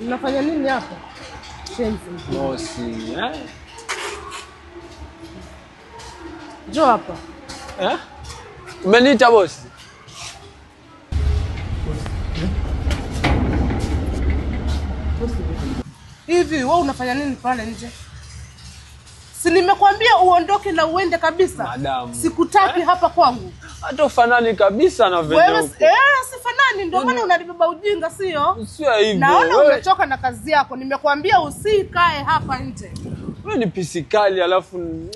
Unafanya nini hapa? Shenzi. Bosi, Njoo hapa. Umeniita bosi? Hivi wewe unafanya nini pale nje? Si nimekwambia uondoke na uende kabisa. Madam. Sikutaki hapa kwangu. Hata ufanani kabisa na venye Wewe huko. sifanani, ndio maana unanibeba ujinga, sio? Sio hivyo. Naona umechoka na kazi yako. Nimekwambia usikae hapa nje. Wewe ni pisikali alafu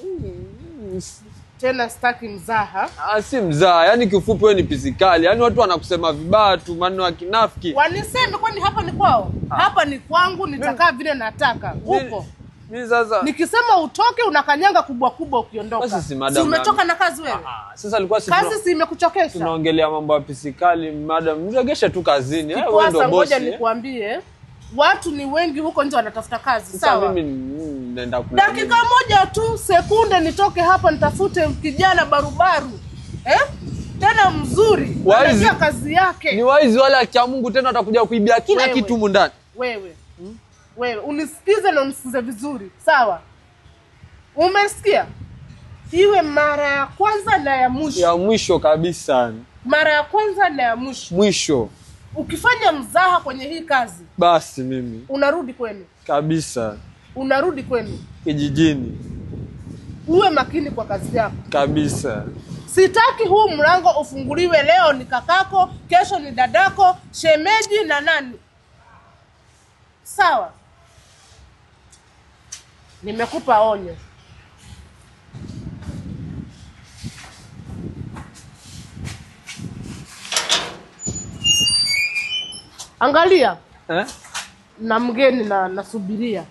Tena sitaki mzaha. si mzaa. Yaani kifupi wewe ni pisikali. Yaani watu wanakusema vibaya tu, maneno ya kinafiki. Waniseme kwani hapa ni kwao? Hapa ni kwangu, nitakaa vile nataka. Upo. Mimi sasa Nikisema utoke unakanyanga kubwa kubwa ukiondoka. Basi si madam. Si umetoka na kazi wewe? Sasa alikuwa Kazi si imekuchokesha? Tunaongelea mambo ya pisikali, madam. Mregesha tu kazini. Wewe ndio bosi. Ngoja nikuambie. Watu ni wengi huko nje wanatafuta kazi, sawa? Sasa mimi naenda kula. Dakika moja tu, sekunde nitoke hapa nitafute kijana barubaru. Tena mzuri. Anajua kazi yake. Ni waizi wale akia Mungu tena watakuja kuibia kila kitu humu ndani. Wewe unisikize na unisikize vizuri, sawa? Umesikia? Iwe mara ya kwanza na ya mwisho. Ya mwisho kabisa. Mara ya kwanza na ya mwisho. Mwisho. Ukifanya mzaha kwenye hii kazi, basi mimi unarudi kwenu. Kabisa. Unarudi kwenu. Kijijini. Uwe makini kwa kazi yako. Kabisa. Sitaki huu mlango ufunguliwe leo ni kakako, kesho ni dadako, shemeji na nani. Sawa? Nimekupa onyo. Angalia. Na mgeni na nasubiria.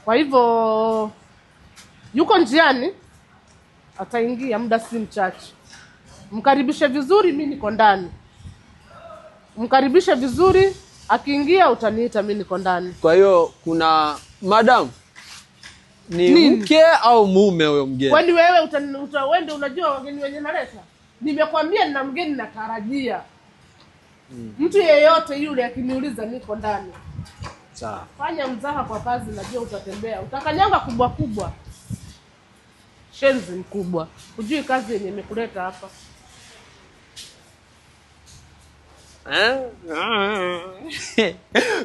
Kwa hivyo yuko njiani, ataingia muda si mchache. Mkaribishe vizuri, mimi niko ndani. Mkaribishe vizuri, akiingia utaniita, mimi niko ndani. Kwa hiyo kuna madam ni mke au mume huyo mgeni? Kwani wewe uende unajua wageni wenye naleta? Nimekwambia nina mgeni natarajia. Mtu yeyote yule akiniuliza niko ndani. Sawa. Fanya mzaha kwa kazi, najua utatembea. Utakanyanga kubwa kubwa. Shenzi mkubwa. Hujui kazi yenye imekuleta hapa.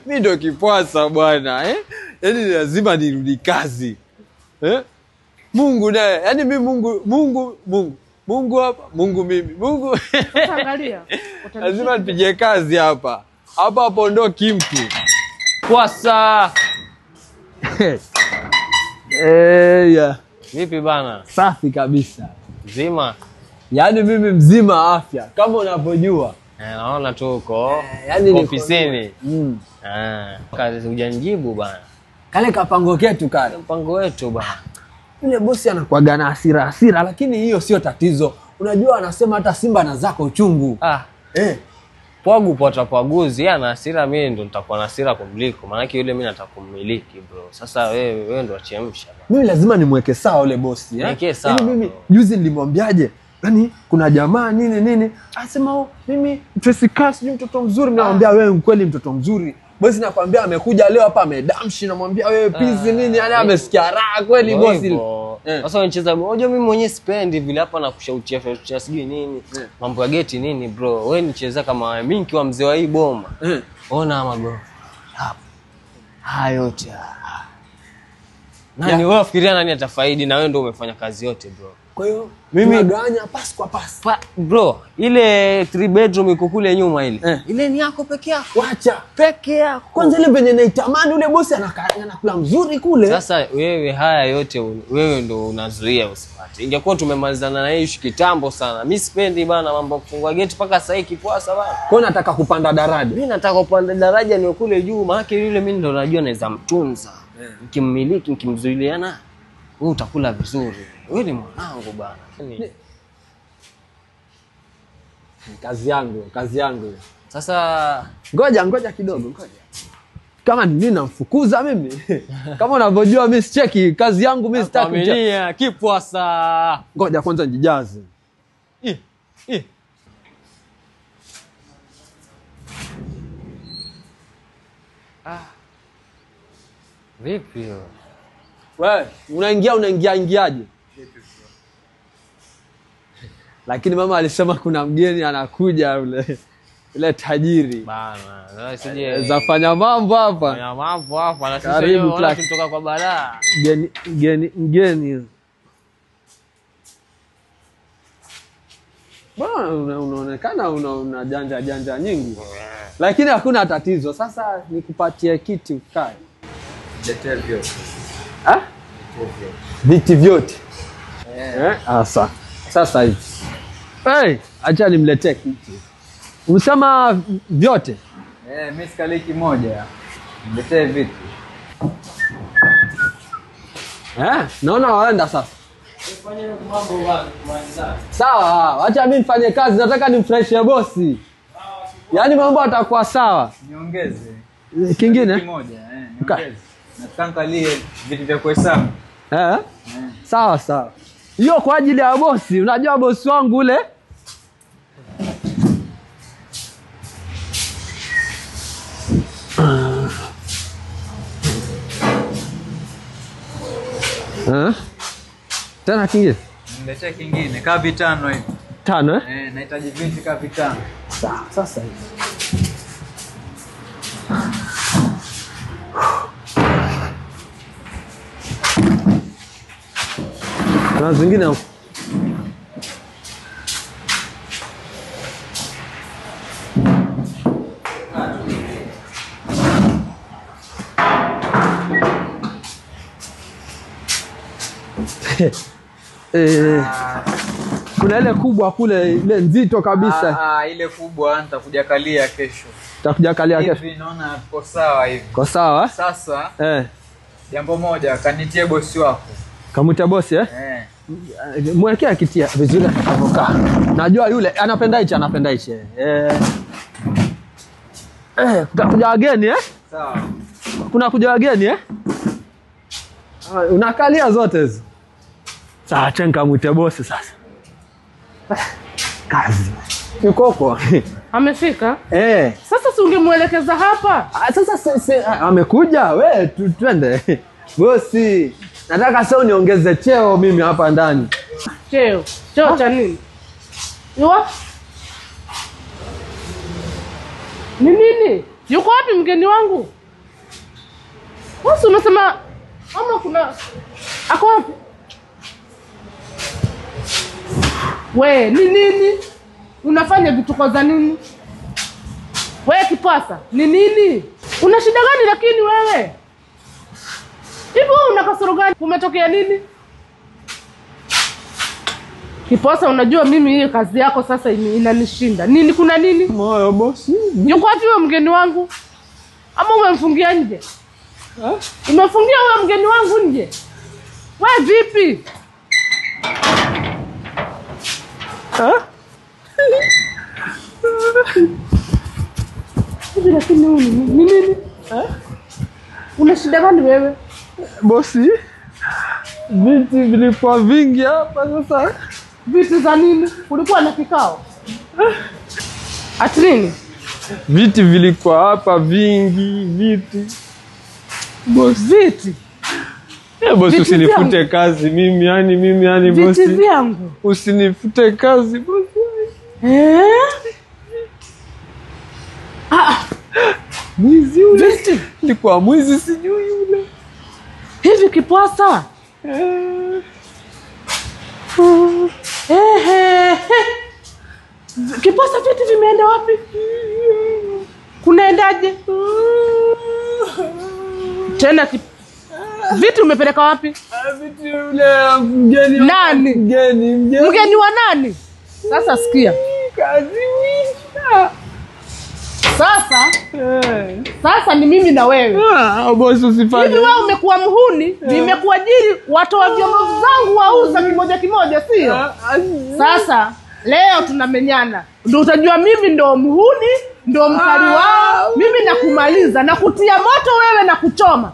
Mimi ndo kipwasa bwana, Yaani lazima nirudi kazi. Mungu naye, yaani mimi Mungu hapa, Mungu mimi. Mungu. Angalia. Lazima nipige kazi hapa. Hapa hapondoki mtu. Kwasa. Vipi bana? Safi kabisa. Mzima? Yaani mimi mzima afya, kama unavyojua. Naona tu uko yaani ofisini. Kazi hujanijibu bana. Kale kapango ketu kale. Mpango wetu bana. Yule bosi anakuaga na hasira, lakini hiyo sio tatizo. Unajua anasema hata Simba na zako uchungu. Pwagu pota pwaguzi, yeye ana hasira, mimi ndo nitakuwa na hasira kumliko. Maana yake yule mimi nataka kumiliki bro. Sasa wewe ndo achemsha. Mimi lazima nimweke sawa yule bosi, Niweke sawa. Yaani mimi juzi nilimwambiaje? Yaani kuna jamaa nini? Anasema mimi Tracy Cass ni mtoto mzuri, namwambia wewe mkweli mtoto mzuri. Bosi nakwambia amekuja leo hapa amedamshi, namwambia wewe please nini, yani amesikia raha kweli bosi. Sasa unacheza unajua mimi mwenyewe sipendi vile hapa na kushautia sijui nini. Mambo ya geti nini bro. Wewe nicheza kama mimi nikiwa mzee wa hii boma. Ona magoro. Hapo. Haya yote. Nani wewe fikiria nani atafaidi na wewe ndio umefanya kazi yote bro. Kwa hiyo mimi ganya pass kwa pass. Bro, ile 3 bedroom iko kule nyuma ile. Ile ni yako peke yako. Wacha peke yako. Kwanza ile venye naitamani ule bosi anakula mzuri kule. Sasa wewe haya yote wewe ndo unazuia usipate. Ingekuwa tumemalizana na hiyo kitambo sana. Mimi sipendi bana mambo kufungua gate mpaka sasa hiki kipwasa bana. Kwa hiyo nataka kupanda daraja. Mimi nataka kupanda daraja ni kule juu, maana yule mimi ndo najua naweza mtunza. Nikimmiliki, nikimzuiliana, wewe utakula vizuri. Wewe ni mwanangu bana. Kazi yangu. Sasa ngoja kidogo. Kama nini namfukuza mimi? Kama unavyojua mimi sicheki kazi yangu, mimi sitaki familia kipwasa. Ngoja kwanza nijaze. Vipi hiyo? Wewe unaingiaje? Lakini mama alisema kuna mgeni anakuja yule tajiri. Bana, sije zafanya mambo hapa. Fanya mambo hapa na sisi Karibu wenyewe tunatoka kwa balaa. Mgeni. Bwana unaonekana una janja nyingi. Lakini hakuna tatizo. Sasa nikupatie kiti ukae. Letea vyote. Viti vyote. Sasa hivi. Acha nimletee kiti. Unasema vyote? Mimi sikaliki moja. Niletee vitu. Naona waenda sasa. Fanya mambo kwanza. Sawa, acha mimi nifanye kazi, nataka nimfreshe bosi. Yaani mambo atakuwa sawa. Niongeze. Kingine? Kimoja, niongeze. Nataka angalie vitu vya kuhesabu. Sawa. Hiyo kwa ajili ya bosi, unajua bosi wangu ule. Tena kingine? Niletee kingine, kaa vitano hivi. 5 nahitaji viti kaa vitano. Sawa, sasa hivi. Na zingine huko. Kuna ile kubwa kule, ile nzito kabisa. Ile kubwa nitakuja kalia kesho. Utakuja kalia kesho. Hivi naona uko sawa hivi. Kwa sawa? Sasa Jambo moja, kanitie bosi wako. Kamuita bosi mwekea kitia vizuri atakapokaa. Najua yule anapenda hichi. Kutakuja wageni Sawa. Kuna kuja wageni unakalia zote hizo. Sawa, chenga mwite bosi sasa. Kazi. Ukoko. Amefika? Sasa si ungemuelekeza hapa? Sasa amekuja, we twende. Bosi, nataka sasa uniongeze cheo mimi hapa ndani. Cheo cha nini? Ni nini? Yuko wapi mgeni wangu? Wewe unasema ama kuna ako wapi? We, ni nini? Unafanya vituko za nini? Wewe kipasa, ni nini? Una shida gani lakini wewe? Hivi wewe una kasoro gani? Umetokea nini? Kipasa, unajua mimi hii kazi yako sasa inanishinda. Nini, kuna nini? Moyo bosi. Yuko wapi wewe mgeni wangu? Ama umemfungia nje? Umefungia wewe mgeni wangu nje? Wewe vipi? Hivi lakini wewe ni nini? Una shida gani wewe? Bosi, viti vilikuwa vingi hapa sasa. Viti za nini? Kulikuwa na kikao? Ati nini? Viti vilikuwa hapa vingi, viti. Bosi, viti? Bosi, usinifute kazi mimi, yani bosi. Viti vyangu. Usinifute kazi bosi. Mwizi yule. Viti? Nilikuwa mwizi sijui yule. Hivi Kipwasa? Kipwasa, viti vimeenda wapi? Kunaendaje? Tena viti umepeleka wapi? Viti yule mgeni. Nani? Mgeni wa nani? Sasa sikia. Kazi wisha. Sasa ni mimi na wewe. Bosi, usifanye. Hivi wewe umekuwa mhuni, nimekuajiri watoa vyombo zangu wauza kimoja, sio? Sasa leo tunamenyana. Ndio utajua mimi ndo mhuni, ndo mkali wao. Mimi nakumaliza na kutia moto wewe na kuchoma.